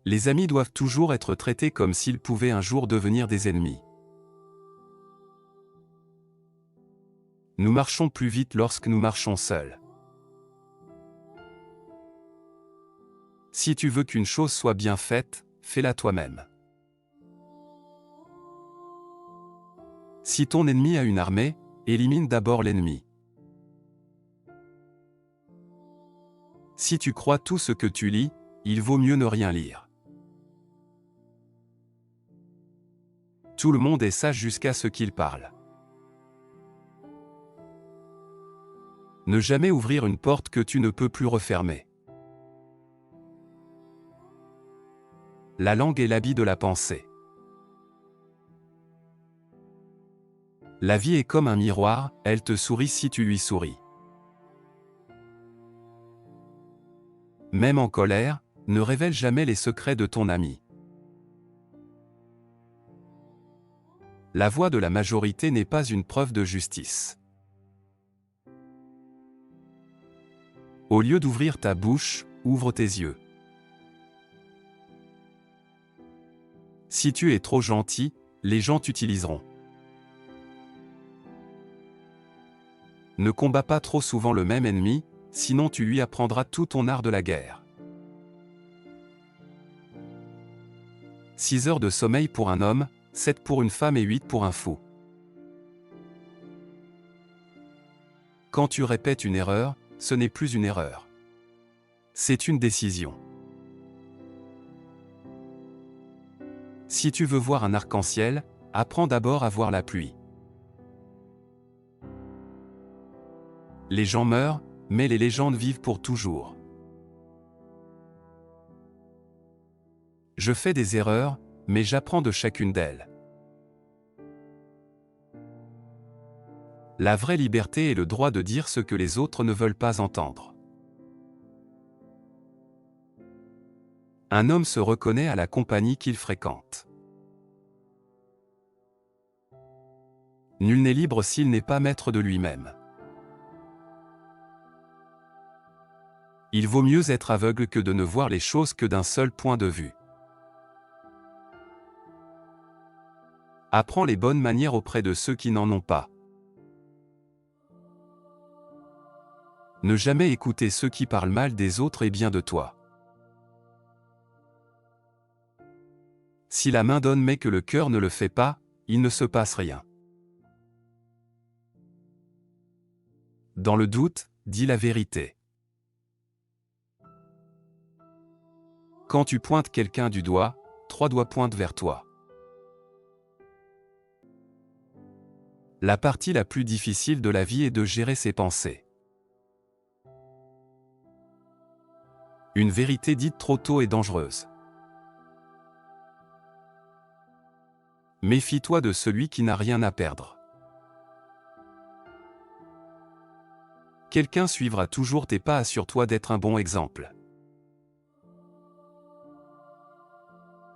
Les amis doivent toujours être traités comme s'ils pouvaient un jour devenir des ennemis. Nous marchons plus vite lorsque nous marchons seuls. Si tu veux qu'une chose soit bien faite, fais-la toi-même. Si ton ennemi a une armée, élimine d'abord l'ennemi. Si tu crois tout ce que tu lis, il vaut mieux ne rien lire. Tout le monde est sage jusqu'à ce qu'il parle. Ne jamais ouvrir une porte que tu ne peux plus refermer. La langue est l'habit de la pensée. La vie est comme un miroir, elle te sourit si tu lui souris. Même en colère, ne révèle jamais les secrets de ton ami. La voix de la majorité n'est pas une preuve de justice. Au lieu d'ouvrir ta bouche, ouvre tes yeux. Si tu es trop gentil, les gens t'utiliseront. Ne combats pas trop souvent le même ennemi, sinon tu lui apprendras tout ton art de la guerre. 6 heures de sommeil pour un homme, 7 pour une femme et 8 pour un fou. Quand tu répètes une erreur, ce n'est plus une erreur. C'est une décision. Si tu veux voir un arc-en-ciel, apprends d'abord à voir la pluie. Les gens meurent, mais les légendes vivent pour toujours. Je fais des erreurs, mais j'apprends de chacune d'elles. La vraie liberté est le droit de dire ce que les autres ne veulent pas entendre. Un homme se reconnaît à la compagnie qu'il fréquente. Nul n'est libre s'il n'est pas maître de lui-même. Il vaut mieux être aveugle que de ne voir les choses que d'un seul point de vue. Apprends les bonnes manières auprès de ceux qui n'en ont pas. Ne jamais écouter ceux qui parlent mal des autres et bien de toi. Si la main donne mais que le cœur ne le fait pas, il ne se passe rien. Dans le doute, dis la vérité. Quand tu pointes quelqu'un du doigt, 3 doigts pointent vers toi. La partie la plus difficile de la vie est de gérer ses pensées. Une vérité dite trop tôt est dangereuse. Méfie-toi de celui qui n'a rien à perdre. Quelqu'un suivra toujours tes pas, assure-toi d'être un bon exemple.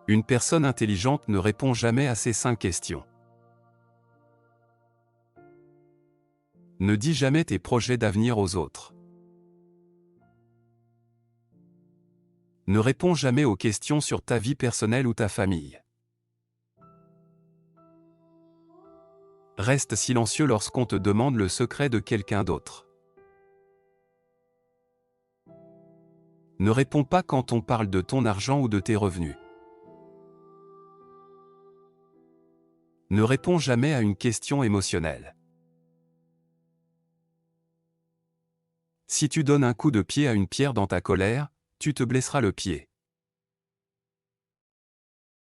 Une personne intelligente ne répond jamais à ces 5 questions. Ne dis jamais tes projets d'avenir aux autres. Ne réponds jamais aux questions sur ta vie personnelle ou ta famille. Reste silencieux lorsqu'on te demande le secret de quelqu'un d'autre. Ne réponds pas quand on parle de ton argent ou de tes revenus. Ne réponds jamais à une question émotionnelle. Si tu donnes un coup de pied à une pierre dans ta colère, tu te blesseras le pied.